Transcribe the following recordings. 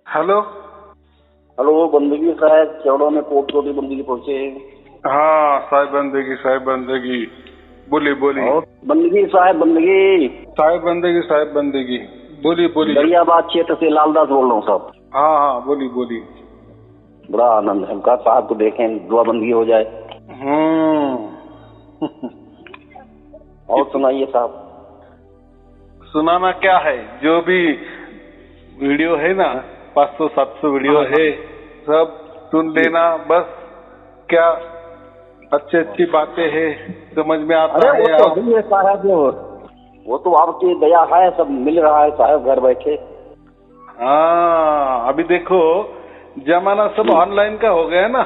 Hello. Hello, बंदगी साहब, चौड़ों में कोट कोटी बंदगी पहुंचे। हाँ साहिब बंदगी बोली बोली। और बंदगी साहब, बंदगी साहिब बंदगी बोली बोली। दरियाबाद क्षेत्र से लालदास बोल रहा हूँ साहब। हाँ हाँ बोली बोली। बड़ा आनंद है हमका साहब को देखें, दुआ बंदगी हो जाए। और सुनाइए साहब। सुनाना क्या है, जो भी वीडियो है ना 500-700 वीडियो है सब सुन लेना बस। क्या अच्छी बातें हैं, समझ में आता अरे है। वो तो है साहब, वो तो आपकी दया है, सब मिल रहा है साहब घर बैठे। हाँ अभी देखो जमाना सब ऑनलाइन का हो गया ना।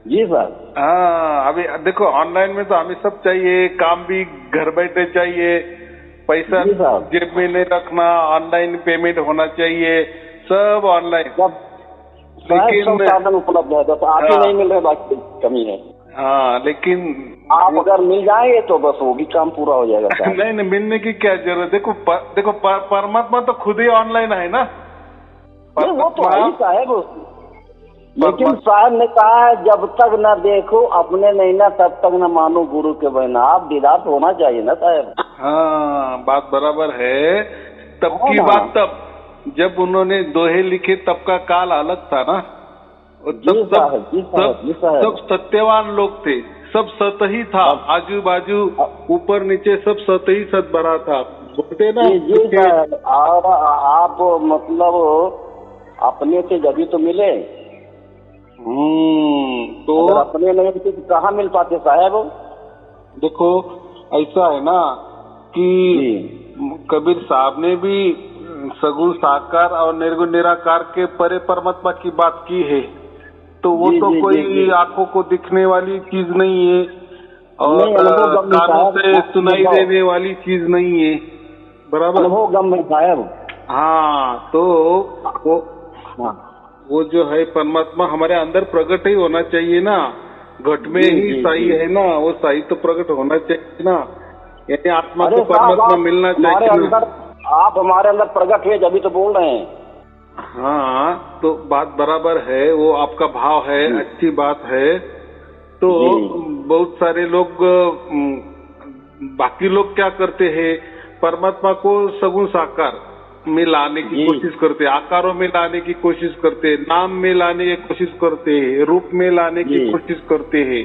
जी साहब। हाँ अभी देखो ऑनलाइन में तो हमें सब चाहिए, काम भी घर बैठे चाहिए, पैसा जेब में नहीं रखना, ऑनलाइन पेमेंट होना चाहिए, सब ऑनलाइन। लेकिन सब साधन उपलब्ध है, बस आप ही नहीं मिल रहे, बाकी कमी है। हाँ लेकिन आप अगर मिल जाएंगे तो बस वो भी काम पूरा हो जाएगा। नहीं नहीं मिलने की क्या जरूरत। देखो परमात्मा तो खुद ही ऑनलाइन है ना। वो तो है ही साहब, लेकिन साहब ने कहा है जब तक न देखो अपने नहीं ना तब तक न मानो गुरु के बहना। आप दीदार होना चाहिए ना साहब। हाँ बात बराबर है। तब की बात तब जब उन्होंने दोहे लिखे तब का काल अलग था ना। सब सत्यवान लोग थे, सब सत ही था, आजू बाजू ऊपर नीचे सब सत ही सत भरा था, बोलते ना। और आप मतलब अपने से जब तो मिले। तो अपने नहीं तो कहाँ मिल पाते साहब। देखो ऐसा है ना कि कबीर साहब ने भी सगुण साकार और निर्गुण निराकार के परे परमात्मा की बात की है। तो वो तो कोई आंखों को दिखने वाली चीज नहीं है और कानों से सुनाई देने वाली चीज नहीं है, बराबर। हाँ तो वो जो है परमात्मा हमारे अंदर प्रकट ही होना चाहिए ना। घट में ही साई है ना, वो साई तो प्रकट होना चाहिए ना, यानी आत्मा को परमात्मा मिलना चाहिए ना। आप हमारे अंदर प्रकट हुए जब तो बोल रहे हैं। हाँ तो बात बराबर है, वो आपका भाव है, अच्छी बात है। तो बहुत सारे लोग बाकी लोग क्या करते हैं, परमात्मा को सगुण साकार में लाने की कोशिश करते हैं, आकारों में लाने की कोशिश करते हैं, नाम में लाने की कोशिश करते हैं, रूप में लाने की कोशिश करते हैं।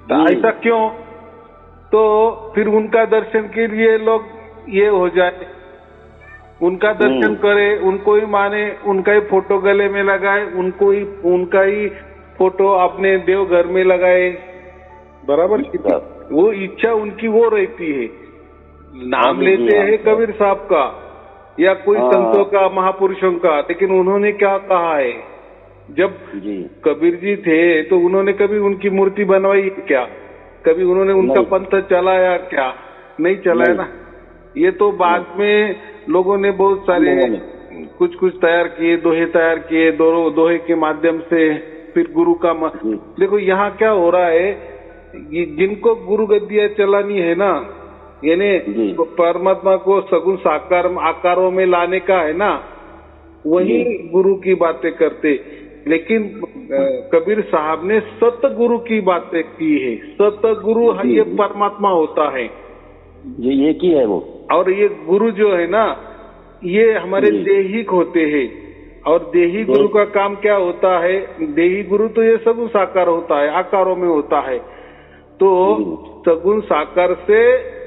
तो ऐसा क्यों? तो फिर उनका दर्शन के लिए लोग ये हो जाए, उनका दर्शन करे, उनको ही माने, उनका ही फोटो गले में लगाए, उनका ही फोटो अपने देवघर में लगाए, बराबर। वो इच्छा उनकी वो रहती है। नाम लेते हैं कबीर साहब का या कोई संतों का, महापुरुषों का, लेकिन उन्होंने क्या कहा है? जब कबीर जी थे तो उन्होंने कभी उनकी मूर्ति बनवाई क्या? कभी उन्होंने उनका पंथ चलाया क्या? नहीं चलाया ना। ये तो बाद में लोगों ने बहुत सारे कुछ तैयार किए, दोहे तैयार किए, दोहे के माध्यम से फिर गुरु का देखो यहाँ क्या हो रहा है, जिनको गुरु गद्दियां चलानी है ना, यानी परमात्मा को सगुण साकार आकारों में लाने का है ना, वही गुरु की बातें करते। लेकिन कबीर साहब ने सतगुरु की बातें की है। सतगुरु ये परमात्मा होता है, ये की है वो। और ये गुरु जो है ना, ये हमारे देहिक होते हैं। और देही गुरु का काम क्या होता है? देही गुरु तो ये सगुण साकार होता है, आकारों में होता है। तो सगुण साकार से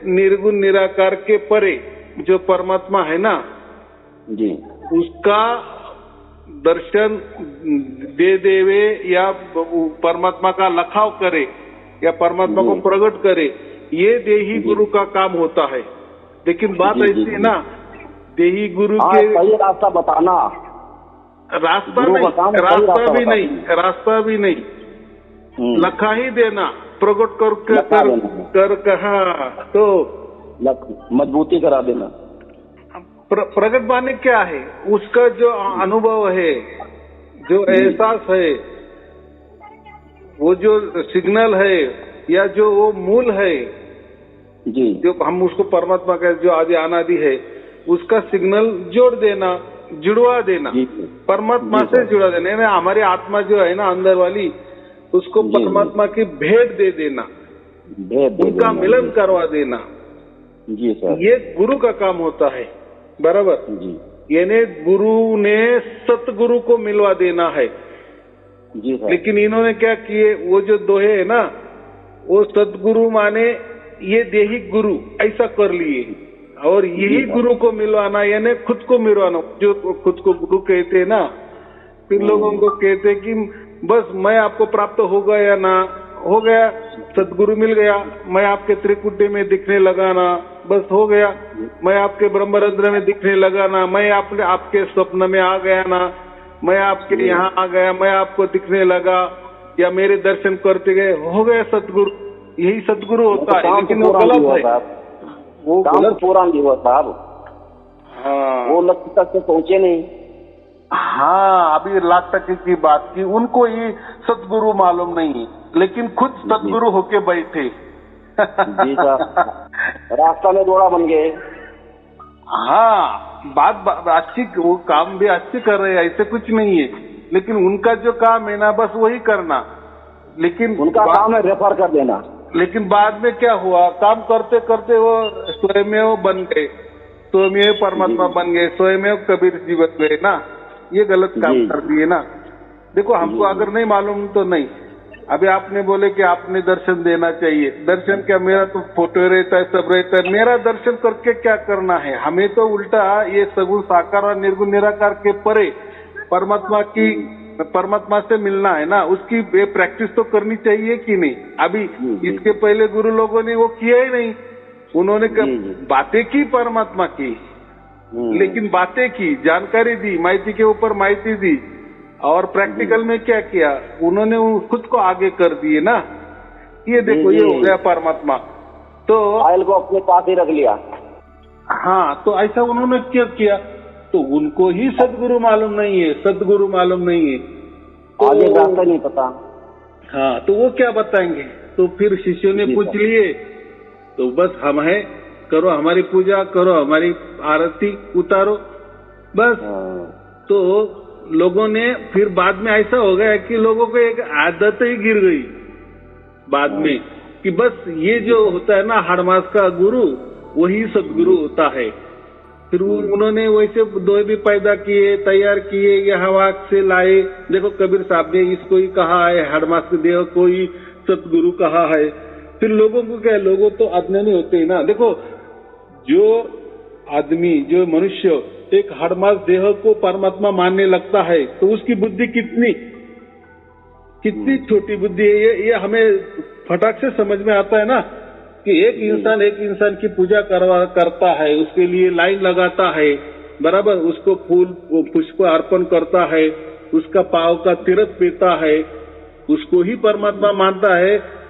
निर्गुण निराकार के परे जो परमात्मा है ना, उसका दर्शन दे देवे या परमात्मा का लखाव करे या परमात्मा को प्रकट करे, ये देही गुरु का काम होता है। लेकिन बात ऐसी है ना, देही गुरु के सही रास्ता बताना, रास्ता भी नहीं, लखा ही देना, प्रकट कर कहा तो मजबूती करा देना। प्रकट माने क्या है? उसका जो अनुभव है, जो एहसास है, वो जो सिग्नल है या जो वो मूल है, जो हम उसको परमात्मा का जो आदि अनादि है, उसका सिग्नल जोड़ देना जुड़वा देना, परमात्मा से जुड़ा देना, यानी हमारी आत्मा जो है ना अंदर वाली, उसको परमात्मा की भेंट दे देना, उनका मिलन करवा देना। जी सर, ये गुरु का काम होता है, बराबर जी, यानी गुरु ने सतगुरु को मिलवा देना है। जी सर, लेकिन इन्होंने क्या किए, वो जो दोहे है ना, वो सतगुरु माने ये देहिक गुरु ऐसा कर लिए, और यही गुरु को मिलवाना यानी खुद को मिलवाना। जो खुद को गुरु कहते हैं ना, फिर लोगों को कहते हैं कि बस मैं आपको प्राप्त हो गया या ना हो गया, सदगुरु मिल गया, मैं आपके त्रिकुटी में दिखने लगा ना, बस हो गया, मैं आपके ब्रह्मरंध्र में दिखने लगा ना, मैं आपके स्वप्न में आ गया ना, मैं आपके यहाँ आ गया, मैं आपको दिखने लगा, या मेरे दर्शन करते गए, हो गया सदगुरु। यही सदगुरु होता है, लेकिन वो गलत है, वो गलत पूरा नहीं हुआ साहब। हाँ, वो लक्ष्य तक से पहुंचे नहीं। हाँ, अभी लाख टके की बात की, उनको ये सदगुरु मालूम नहीं, लेकिन खुद सदगुरु होके बैठे। जी साहब, रास्ता में घोड़ा बन गए। हाँ, बात अच्छी, वो काम भी अच्छे कर रहे हैं, ऐसे कुछ नहीं है, लेकिन उनका जो काम है ना बस वही करना, लेकिन उनका काम है रेफर कर देना। लेकिन बाद में क्या हुआ, काम करते करते वो स्वयमेव बन गए, स्वयमेव परमात्मा बन गए, स्वयमेव कबीर जी बन गए ना। ये गलत काम कर दिए ना। देखो, हमको अगर नहीं मालूम तो नहीं। अभी आपने बोले कि आपने दर्शन देना चाहिए, दर्शन क्या, मेरा तो फोटो रहता है, सब रहता है, मेरा दर्शन करके क्या करना है? हमें तो उल्टा ये सगुण साकार और निर्गुण निराकार के परे परमात्मा से मिलना है ना, उसकी प्रैक्टिस तो करनी चाहिए कि नहीं? अभी इसके पहले गुरु लोगों ने वो किया ही नहीं, उन्होंने बातें की, परमात्मा की, लेकिन बातें की, जानकारी दी, माहिती के ऊपर माहिती दी, और प्रैक्टिकल में क्या किया उन्होंने, खुद को आगे कर दिए ना। ये देखो, ये हो गया परमात्मा। तो फाइल को अपने पास ही रख लिया। हाँ, तो ऐसा उन्होंने क्यों किया? तो उनको ही सदगुरु मालूम नहीं है, सदगुरु मालूम नहीं है, तो आगे रास्ता नहीं पता। हाँ, तो वो क्या बताएंगे? तो फिर शिष्यों ने पूछ लिए, तो बस हम है, करो हमारी पूजा, करो हमारी आरती उतारो, बस। तो लोगों ने फिर बाद में ऐसा हो गया कि लोगों को एक आदत ही गिर गई बाद में, कि बस ये जो होता है ना हड़मास का गुरु, वही सदगुरु होता है। फिर उन्होंने वैसे दोहे भी पैदा किए, तैयार किए, ये हवा से लाए। देखो, कबीर साहब ने इसको ही कहा है, हड़मास के देह को ही सतगुरु कहा है। फिर लोगों को क्या, लोगों तो अज्ञानी होते हैं ना। देखो, जो आदमी, जो मनुष्य एक हड़मास देह को परमात्मा मानने लगता है, तो उसकी बुद्धि कितनी छोटी बुद्धि है। ये हमें फटाक से समझ में आता है ना, कि एक इंसान की पूजा करता है, उसके लिए लाइन लगाता है, बराबर, उसको फूल पुष्प अर्पण करता है, उसका पाव का तीर्थ पीता है, उसको ही परमात्मा मानता है।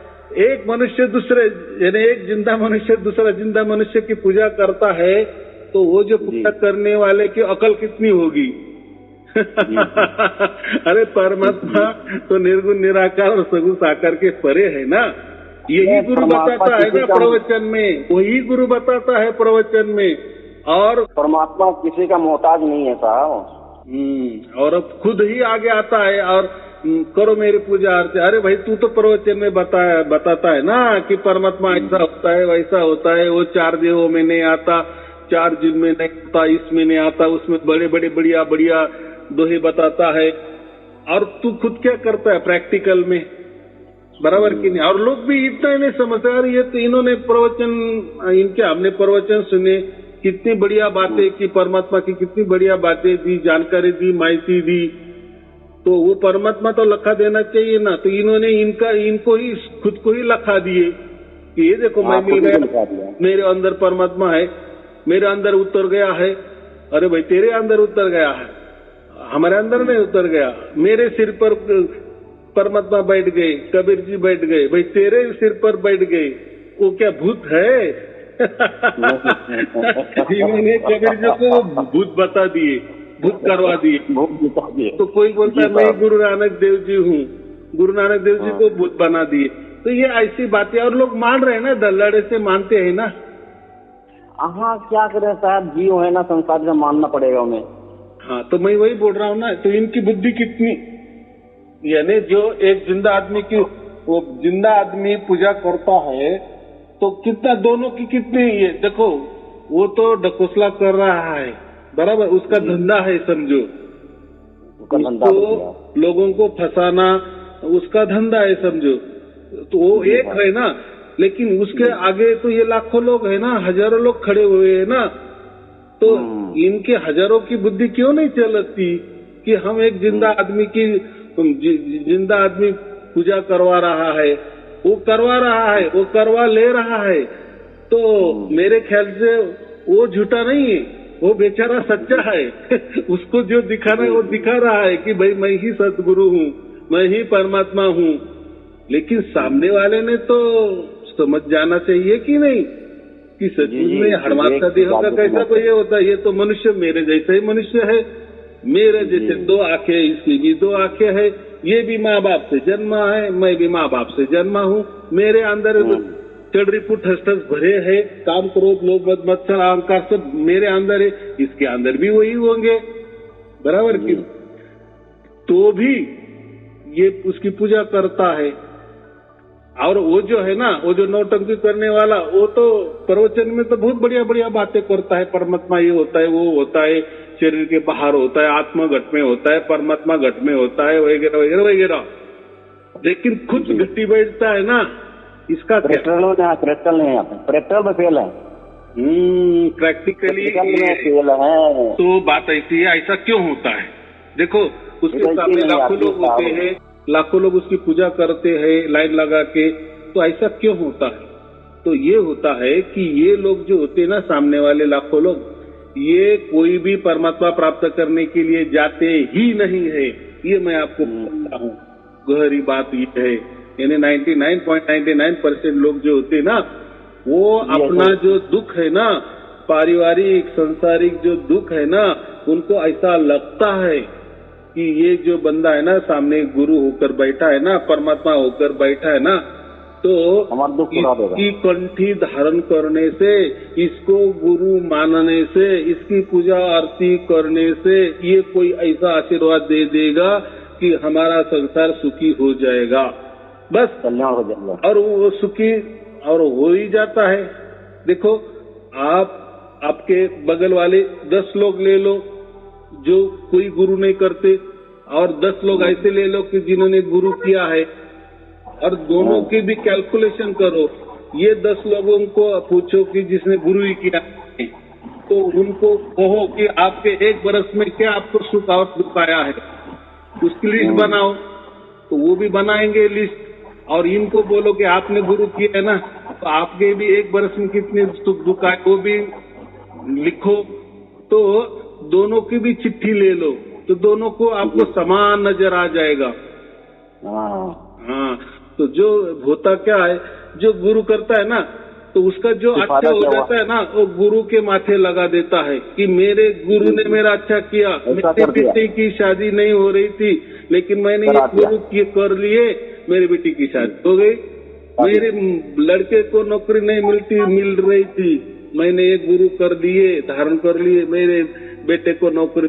एक मनुष्य दूसरे, यानी एक जिंदा मनुष्य दूसरा जिंदा मनुष्य की पूजा करता है, तो वो जो पूजा करने वाले की अकल कितनी होगी? अरे परमात्मा तो निर्गुण निराकार और सगुण साकार के परे है ना। यही गुरु बताता है ना प्रवचन में, वही गुरु बताता है प्रवचन में। और परमात्मा किसी का मोहताज नहीं है साहब। और अब खुद ही आगे आता है और करो मेरी पूजा आरती। अरे भाई, तू तो प्रवचन में बताता है ना कि परमात्मा ऐसा होता है, वैसा होता है, वो 4 देहों में नहीं आता, 4 जिन में नहीं आता, इसमें नहीं आता, उसमें बड़े बड़े बढ़िया दोहे बताता है। और तू खुद क्या करता है प्रैक्टिकल में, बराबर की नहीं? और लोग भी इतना नहीं समझते। यार, ये तो इन्होंने प्रवचन, हमने प्रवचन सुने, कितनी बढ़िया बातें की, परमात्मा की कितनी बढ़िया बातें दी, जानकारी दी, माहिती दी, तो वो परमात्मा तो लखा देना चाहिए ना। तो इन्होंने इनको ही खुद को ही लखा दिए कि ये देखो, मैं मिल गया, मेरे अंदर परमात्मा है, मेरे अंदर उतर गया है। अरे भाई, तेरे अंदर उतर गया है, हमारे अंदर नहीं उतर गया। मेरे सिर पर परमात्मा बैठ गए, कबीर जी बैठ गए, भाई तेरे सिर पर बैठ गए, वो क्या भूत है? इन्होंने कबीर जी को भूत बता दिए, भूत करवा दिए। तो कोई बोलता है मैं गुरु नानक देव जी हूँ, गुरु नानक देव जी को भूत बना दिए। तो ये ऐसी बातें, और लोग मान रहे हैं ना, दल्लाड़े से मानते हैं ना। हाँ, क्या करें साहब, जीव है ना संसार से, मानना पड़ेगा उन्हें। हाँ, तो मैं वही बोल रहा हूँ ना, तो इनकी बुद्धि कितनी, यानी जो एक जिंदा आदमी की, वो जिंदा आदमी पूजा करता है तो कितना, दोनों की कितनी, ये देखो वो तो ढकोसला कर रहा है, बराबर, उसका धंधा है, समझो, उसको लोगों को फंसाना उसका धंधा है, समझो, तो वो एक है ना, लेकिन उसके आगे तो ये लाखों लोग है ना, हजारों लोग खड़े हुए हैं ना, तो इनके हजारों की बुद्धि क्यों नहीं चलती कि हम एक जिंदा आदमी की, जिंदा आदमी पूजा करवा रहा है, वो करवा रहा है, वो करवा ले रहा है, तो मेरे ख्याल से वो झूठा नहीं है, वो बेचारा सच्चा है। उसको जो दिखाना है वो दिखा रहा है कि भाई मैं ही सतगुरु हूँ, मैं ही परमात्मा हूँ, लेकिन सामने वाले ने तो समझ जाना चाहिए कि नहीं कि सचमुच में हड़मात का देह का कैसा कोई ये होता है, ये तो मनुष्य मेरे जैसा ही मनुष्य है, मेरे जैसे दो आंखें, इसकी भी दो आंखें है, ये भी माँ बाप से जन्मा है, मैं भी माँ बाप से जन्मा हूँ, मेरे अंदर चढ़रीपुट हस्तस भरे है, काम क्रोध लोभ मद मत्सर अहंकार सब मेरे अंदर है, इसके अंदर भी वही होंगे, बराबर की, तो भी ये उसकी पूजा करता है। और वो जो है ना, वो जो नौटंकी करने वाला, वो तो प्रवचन में तो बहुत बढ़िया बढ़िया बातें करता है, परमात्मा ये होता है, वो होता है, शरीर के बाहर होता है, आत्मा घट में होता है, परमात्मा घट में होता है, वगैरह वगैरह वगैरह, लेकिन खुद घटी बैठता है ना, इसका प्रैक्टिकल नहीं, प्रैक्टिकल में फेल है, प्रैक्टिकली फेल है। तो बात ऐसी है, ऐसा क्यों होता है? देखो उसके सामने लाखों लोग होते हैं, लाखों लोग उसकी पूजा करते हैं लाइन लगा के, तो ऐसा क्यों होता है? तो ये होता है कि ये लोग जो होते हैं ना, सामने वाले लाखों लोग, ये कोई भी परमात्मा प्राप्त करने के लिए जाते ही नहीं है, ये मैं आपको बताता हूँ। गहरी बात ये है, यानी 99.99% लोग जो होते हैं ना, वो अपना जो दुख है ना, पारिवारिक संसारिक जो दुख है ना, उनको ऐसा लगता है कि ये जो बंदा है ना सामने गुरु होकर बैठा है ना, परमात्मा होकर बैठा है ना, तो इसकी कंठी धारण करने से, इसको गुरु मानने से, इसकी पूजा आरती करने से ये कोई ऐसा आशीर्वाद दे देगा कि हमारा संसार सुखी हो जाएगा, बस कल्याण हो जाएगा, और वो सुखी और हो ही जाता है। देखो आप, आपके बगल वाले 10 लोग ले लो जो कोई गुरु नहीं करते, और 10 लोग ऐसे ले लो कि जिन्होंने गुरु किया है, और दोनों की भी कैलकुलेशन करो। ये 10 लोगों को पूछो कि जिसने गुरु ही किया, तो उनको कहो कि आपके 1 बरस में क्या आपको सुख और दुख आया है, उसकी लिस्ट बनाओ, तो वो भी बनाएंगे लिस्ट, और इनको बोलो कि आपने गुरु किया है ना, तो आपके भी 1 बरस में कितने सुख दुख आए वो भी लिखो, तो दोनों की भी चिट्ठी ले लो, तो दोनों को आपको समान नजर आ जाएगा। हाँ, तो जो होता क्या है, जो गुरु करता है ना, तो उसका जो अच्छा हो जाता है ना, वो गुरु के माथे लगा देता है कि मेरे गुरु ने मेरा अच्छा किया, मेरे बेटे की शादी नहीं हो रही थी, लेकिन मैंने ये गुरु कर लिए, मेरी बेटी की शादी हो गई, मेरे लड़के को नौकरी नहीं मिल रही थी, मैंने ये गुरु कर दिए, धारण कर लिए, मेरे बेटे को नौकरी,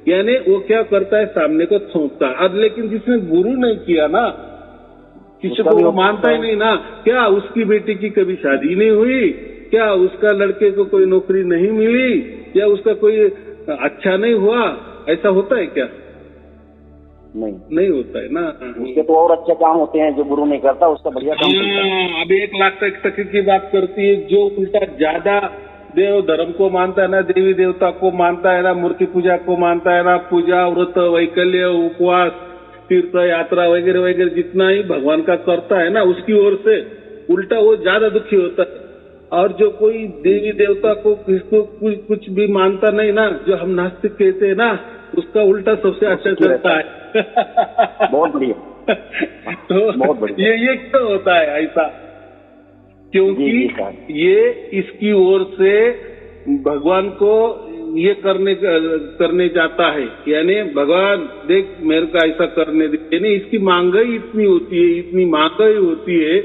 यानी वो क्या करता है, सामने को थोपता है। अब लेकिन जिसने गुरु नहीं किया ना, किसी को वो मानता ही नहीं ना, क्या उसकी बेटी की कभी शादी नहीं हुई, क्या उसका लड़के को कोई नौकरी नहीं मिली, या उसका कोई अच्छा नहीं हुआ, ऐसा होता है क्या? नहीं होता है ना। उसके तो और अच्छे काम होते हैं जो गुरु नहीं करता, उसका बढ़िया काम करता है। अभी 1 लाख तक की बात करती है, जो उल्टा ज्यादा देव धर्म को मानता है ना, देवी देवता को मानता है ना, मूर्ति पूजा को मानता है ना, पूजा व्रत वैकल्य उपवास तीर्थ यात्रा वगैरह वगैरह जितना ही भगवान का करता है ना, उसकी ओर से उल्टा वो ज्यादा दुखी होता है। और जो कोई देवी देवता को किसको कुछ भी मानता नहीं ना, जो हम नास्तिक कहते हैं ना, उसका उल्टा सबसे अच्छा चलता है। बहुत बढ़िया। तो बहुत बढ़िया। ये क्यों होता है ऐसा? क्योंकि ये इसकी ओर से भगवान को ये करने जाता है, यानी भगवान देख मेरे को ऐसा करने दे, यानी इसकी महंगाई इतनी होती है, इतनी महंगाई होती है।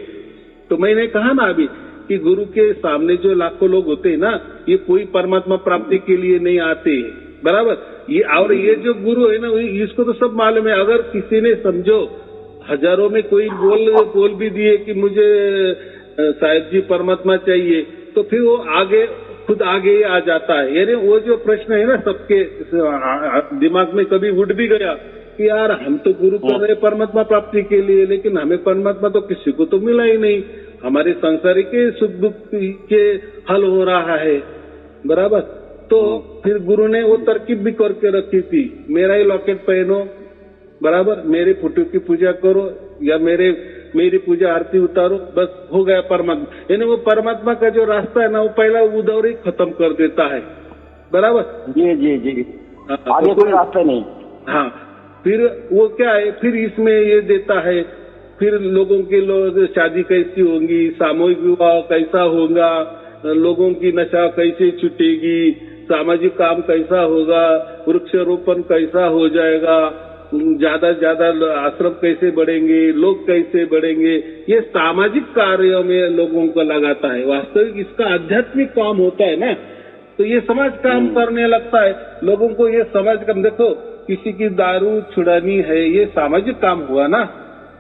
तो मैंने कहा ना अभी कि गुरु के सामने जो लाखों लोग होते हैं ना, ये कोई परमात्मा प्राप्ति के लिए नहीं आते, बराबर। ये और ये जो गुरु है ना, इसको तो सब मालूम है। अगर किसी ने समझो हजारों में कोई बोल भी दिए कि मुझे साहिब जी परमात्मा चाहिए, तो फिर वो खुद आगे ही आ जाता है। यानी वो जो प्रश्न है ना सबके दिमाग में कभी उठ भी गया कि यार हम तो गुरु कर रहे परमात्मा प्राप्ति के लिए, लेकिन हमें परमात्मा तो किसी को तो मिला ही नहीं, हमारे संसारिक के सुख दुख के हल हो रहा है, बराबर। तो फिर गुरु ने वो तरकीब भी करके रखी थी, मेरा ही लॉकेट पहनो, बराबर, मेरे फोटो की पूजा करो या मेरी पूजा आरती उतारो, बस हो गया परमात्मा। यानी वो परमात्मा का जो रास्ता है ना, वो पहला उधर ही खत्म कर देता है, बराबर। जी जी जी, आगे कोई रास्ता नहीं। हाँ, फिर वो क्या है, फिर इसमें ये देता है, फिर लोगों के शादी कैसी होंगी, सामूहिक विवाह कैसा होगा, लोगों की नशा कैसे छूटेगी, सामाजिक काम कैसा होगा, वृक्षारोपण कैसा हो जाएगा, ज्यादा से ज्यादा आश्रम कैसे बढ़ेंगे, लोग कैसे बढ़ेंगे, ये सामाजिक कार्यों में लोगों को लगाता है। वास्तविक इसका आध्यात्मिक काम होता है ना, तो ये समाज काम करने लगता है। लोगों को ये समाज काम, देखो किसी की दारू छुड़ानी है, ये सामाजिक काम हुआ ना।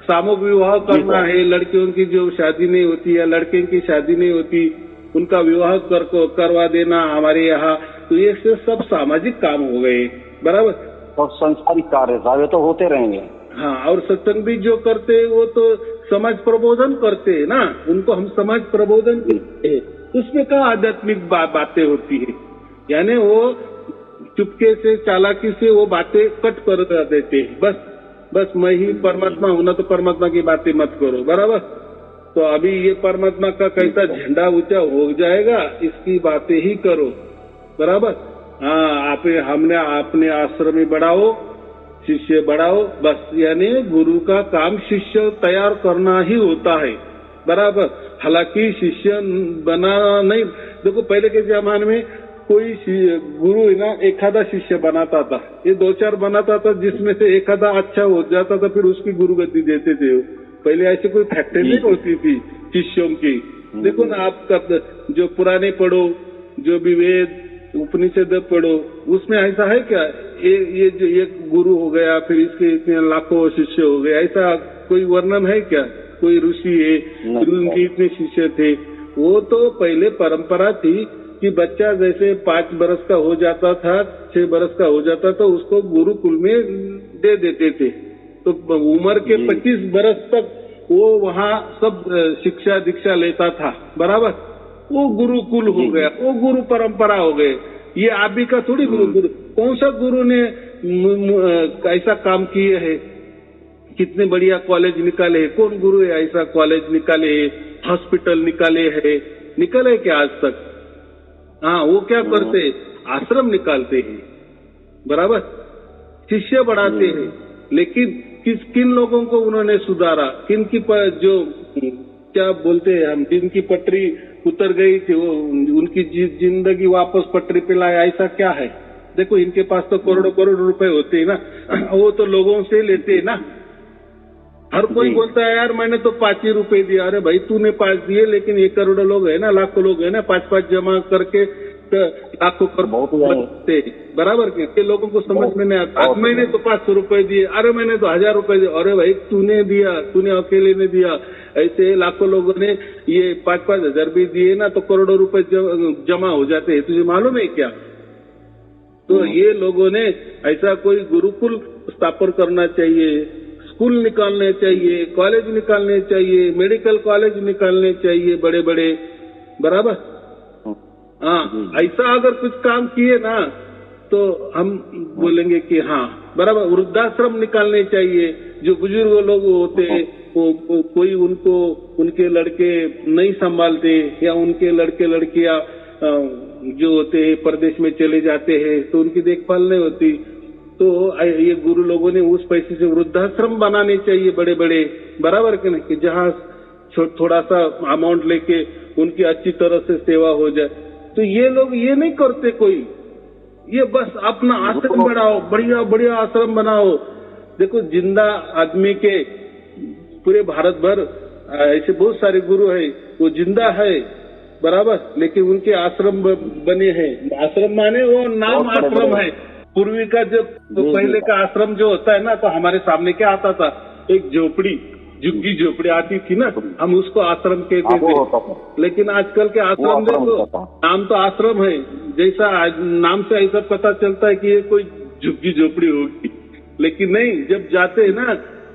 सामूहिक विवाह करना है, लड़कियों की जो शादी नहीं होती या लड़के की शादी नहीं होती, उनका विवाह करवा देना हमारे यहाँ, तो ये सब सामाजिक काम हो गए, बराबर। और संसारिक कार्य सारे तो होते रहेंगे। हाँ, और सत्संग भी जो करते हैं वो तो समाज प्रबोधन करते हैं ना, उनको हम समाज प्रबोधन कहते हैं। उसमें क्या आध्यात्मिक बातें होती है, यानी वो चुपके से चालाकी से वो बातें कट कर देते हैं। बस मैं ही परमात्मा हूं ना, तो परमात्मा की बातें मत करो, बराबर। तो अभी ये परमात्मा का कैसा झंडा ऊंचा हो जाएगा, इसकी बातें ही करो, बराबर। हाँ, हमने अपने आश्रम में बढ़ाओ, शिष्य बढ़ाओ, बस। यानी गुरु का काम शिष्य तैयार करना ही होता है, बराबर। हालांकि शिष्य बनाना नहीं, देखो पहले के जमाने में कोई गुरु है ना, एखादा शिष्य बनाता था, ये 2-4 बनाता था, जिसमें से एखादा अच्छा हो जाता था, फिर उसकी गुरु गद्दी देते थे। पहले ऐसी कोई फैक्ट्री नहीं होती थी शिष्यों की। देखो ना, आप जो पुराने पढ़ो, जो भी वेद उपनिषद पढ़ो, उसमें ऐसा है क्या ये जो एक गुरु हो गया, फिर इसके इतने लाखों शिष्य हो गए, ऐसा कोई वर्णन है क्या? कोई ऋषि है, फिर उनके इतने शिष्य थे? वो तो पहले परंपरा थी कि बच्चा जैसे 5 बरस का हो जाता था, 6 बरस का हो जाता था, उसको गुरुकुल में दे देते थे। तो उम्र के 25 बरस तक वो वहाँ सब शिक्षा दीक्षा लेता था, बराबर। वो गुरुकुल हो गया, वो गुरु परंपरा हो गए। ये आप भी का थोड़ी गुरु कौन सा गुरु ने ऐसा काम किए है? कितने बढ़िया कॉलेज निकाले है, कौन गुरु है ऐसा कॉलेज निकाले है, हॉस्पिटल निकाले है, निकाले क्या आज तक? हाँ, वो क्या करते, आश्रम निकालते हैं, बराबर, शिष्य बढ़ाते हैं। लेकिन किन लोगों को उन्होंने सुधारा? किन की जो क्या बोलते हैं हम, जिनकी पटरी उतर गई थी, वो उनकी जिंदगी वापस पटरी पे लाया, ऐसा क्या है? देखो इनके पास तो करोड़ों रुपए होते हैं ना, वो तो लोगों से लेते हैं ना। हर कोई बोलता है यार मैंने तो 5 ही रुपए दिया। अरे भाई तूने 5 दिए, लेकिन 1 करोड़ लोग है ना, लाखों लोग है ना, 5-5 जमा करके लाखों करते, बराबर के लोगों को समझ में नहीं आता। मैंने तो 500 रुपए दिए, अरे मैंने तो 1000 रुपए दिए। अरे भाई तूने दिया, तूने अकेले ने दिया। ऐसे लाखों लोगों ने ये 5-5 हजार भी दिए ना, तो करोड़ों रुपए जमा हो जाते हैं। तुझे मालूम है क्या? तो ये लोगों ने ऐसा कोई गुरुकुल स्थापन करना चाहिए, स्कूल निकालने चाहिए, कॉलेज निकालने चाहिए, मेडिकल कॉलेज निकालने चाहिए बड़े बड़े, बराबर। हाँ, ऐसा अगर कुछ काम किए ना तो हम बोलेंगे कि हाँ बराबर। वृद्धाश्रम निकालने चाहिए, जो बुजुर्ग लोग होते हैं, कोई उनको उनके लड़के नहीं संभालते, या उनके लड़के लड़कियां जो होते हैं परदेश में चले जाते हैं, तो उनकी देखभाल नहीं होती। तो ये गुरु लोगों ने उस पैसे से वृद्धाश्रम बनाने चाहिए बड़े बड़े, बराबर के नहीं, कि जहाँ थोड़ा सा अमाउंट लेके उनकी अच्छी तरह से सेवा हो जाए। तो ये लोग ये नहीं करते कोई, ये बस अपना आश्रम बनाओ, बढ़िया बढ़िया आश्रम बनाओ। देखो जिंदा आदमी के पूरे भारत भर ऐसे बहुत सारे गुरु है, वो जिंदा है, बराबर, लेकिन उनके आश्रम बने हैं। आश्रम माने वो नाम आश्रम है, पूर्वी का जब पहले का आश्रम जो होता है ना, तो हमारे सामने क्या आता था, एक झोपड़ी, झुग्गी झोपड़ी आती थी ना, हम उसको आश्रम कहते थे। लेकिन आजकल के आश्रम देखो, नाम तो आश्रम है, जैसा नाम से ऐसा पता चलता है कि ये कोई झुग्गी झोपड़ी होगी, लेकिन नहीं, जब जाते हैं ना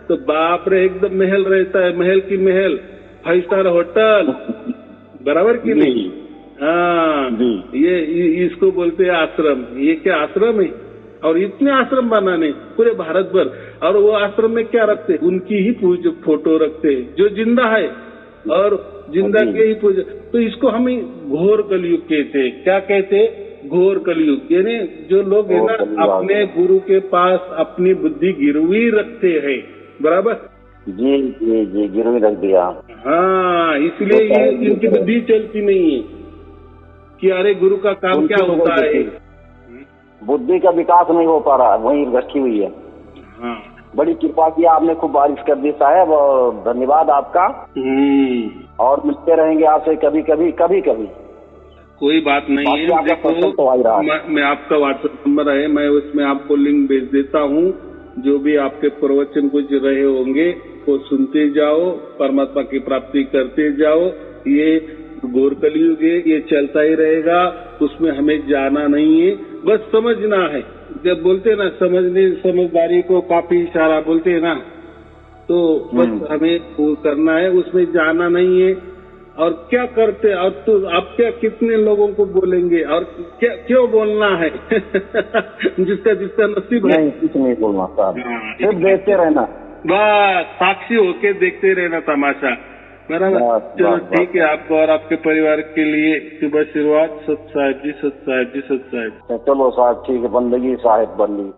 तो बाप रे, एकदम महल रहता है, महल की महल, 5 स्टार होटल, बराबर की नहीं? हाँ, ये इसको बोलते हैं आश्रम। ये क्या आश्रम है? और इतने आश्रम बनाने पूरे भारत भर, और वो आश्रम में क्या रखते, उनकी ही पूज फोटो रखते हैं जो जिंदा है, और जिंदा के ही पूजा। तो इसको हम घोर कलयुग कहते हैं। क्या कहते हैं? घोर कलयुग। यानी जो लोग है ना, अपने गुरु के पास अपनी बुद्धि गिरवी रखते हैं, बराबर? जी जी जी, गिरवी रख दिया। हाँ, इसलिए ये इनकी बुद्धि चलती नहीं है कि अरे गुरु का काम क्या होता है। बुद्धि का विकास नहीं हो पा रहा, वहीं रखी हुई है। हाँ, बड़ी कृपा की आपने, खूब बारिश कर दी साहब, और धन्यवाद आपका। और मिलते रहेंगे आपसे कभी कभी कभी कभी। कोई बात नहीं है। देखो, मैं आपका व्हाट्सएप नंबर है, मैं उसमें आपको लिंक भेज देता हूँ। जो भी आपके प्रवचन कुछ रहे होंगे वो सुनते जाओ, परमात्मा की प्राप्ति करते जाओ। ये घोर कलयुग है, ये चलता ही रहेगा, उसमें हमें जाना नहीं है, बस समझना है। जब बोलते हैं ना, समझदारी को काफी इशारा बोलते हैं ना, तो बस हमें वो करना है, उसमें जाना नहीं है। और क्या करते, और तो आप क्या कितने लोगों को बोलेंगे, और क्या क्यों बोलना है? जिसका जिसका नसीब है। नहीं, कुछ नहीं बोलना साहब, सिर्फ देखते रहना, बस साक्षी होके देखते रहना तमाशा, बराबर? चलो ठीक है, आपको और आपके परिवार के लिए शुभ आशीर्वाद। सत साहिब जी, सत साहिब जी, सत साहिब। चलो साहब, ठीक है, बंदगी साहिब बंदी।